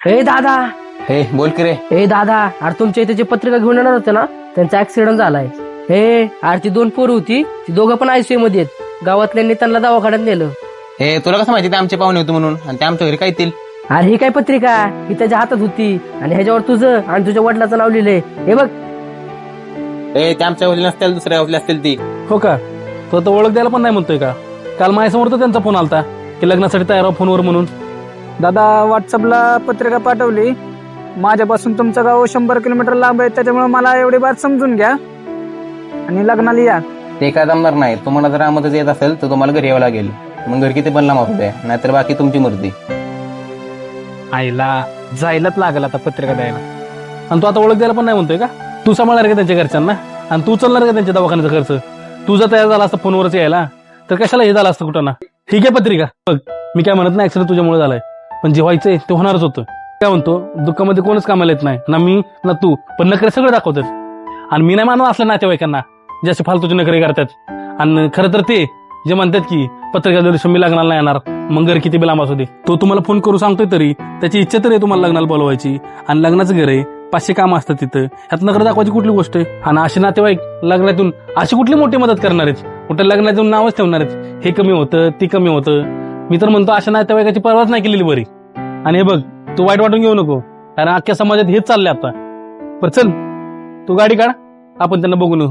हे दादा. हे बोल की रे. हे दादा, अरे तुमच्या इथे जे पत्रिका घेऊन येणार होते ना, त्यांचा ऍक्सिडेंट झालाय. हे अरे ती 2 पोरं होती, ती दोघं पण आयसीयू मध्ये आहेत. गावातल्यांनी त्यांना दवाखान्यात नेलं. हे तुला कसं माहिती ते आमचे पाहुणे होते म्हणून आणि ते आमच्या घरी काय येतील? अरे ही काय पत्रिका, ही त्याच्या हातात होती आणि ह्याच्यावर तुझं आणि तुझ्या वडिलाचं नाव लिहिलंय. हे बघ. हे ते आमच्या वडील नसतील, दुसऱ्या वडील असतील ती. हो का? तो तर ओळख द्यायला पण नाही म्हणतोय का? काल माझ्यासमोर तर त्यांचा फोन आलता की लग्नासाठी तयार व्हा फोनवर म्हणून. दादा व्हॉट्सअपला पत्रिका पाठवली. माझ्यापासून तुमचं गाव 100 किलोमीटर लांब आहे, त्याच्यामुळे मला एवढी बात समजून घ्या आणि लग्नाला या. ते काय जमणार नाही. तुम्हाला जर आमचं येत असेल तर तुम्हाला घरी यावं लागेल. मग घर किती पण लांब असू दे, नाहीतर बाकी तुमची मर्जी. आईला जायलाच लागल आता पत्रिका द्यायला. आणि तू आता ओळख द्यायला पण नाही म्हणतोय का? तू सांभाळणार का त्यांच्या घरच्यांना? आणि तू चालणार का त्यांच्या दवाखान्याचा खर्च? तू जर तयार झाला असता फोनवरच यायला तर कशाला हे झालं असतं कुठं ना. ठीक आहे पत्रिका बघ, मी काय म्हणत नाही ऍक्सिडेंट तुझ्यामुळे झालाय, पण जे व्हायचंय ते होणारच होतं. काय म्हणतो, दुःखामध्ये कोणच कामाला येत नाही, ना मी ना तू, पण नखरे सगळे दाखवतात. आणि मी नाही मानत असल्या नातेवाईकांना जे असे फालतूचे नखरे करतात. आणि खरं तर ते जे म्हणतात की पत्रिका दिवशी मी लग्नाला नाही येणार, मग घर किती बी लांब असू दे, तो तुम्हाला फोन करू सांगतोय तरी त्याची इच्छा तरी आहे तुम्हाला लग्नाला बोलवायची. आणि लग्नाचं घर आहे, 500 कामं असतात तिथं, ह्यात नखरे दाखवायची कुठली गोष्ट आहे? आणि असे नातेवाईक लग्नातून अशी कुठली मोठी मदत करणार आहेत? कुठं लग्नातून नावच ठेवणार आहेत, हे कमी होतं ती कमी होतं. मी तर म्हणतो अशा नातेवाईकाची परवाच नाही केलेली बरी. आणि हे बघ, तू वाईट वाटून घेऊ नको, कारण अख्ख्या समाजात हेच चाललंय आता. बरं चल, तू गाडी काढ, आपण त्यांना बघून येऊ.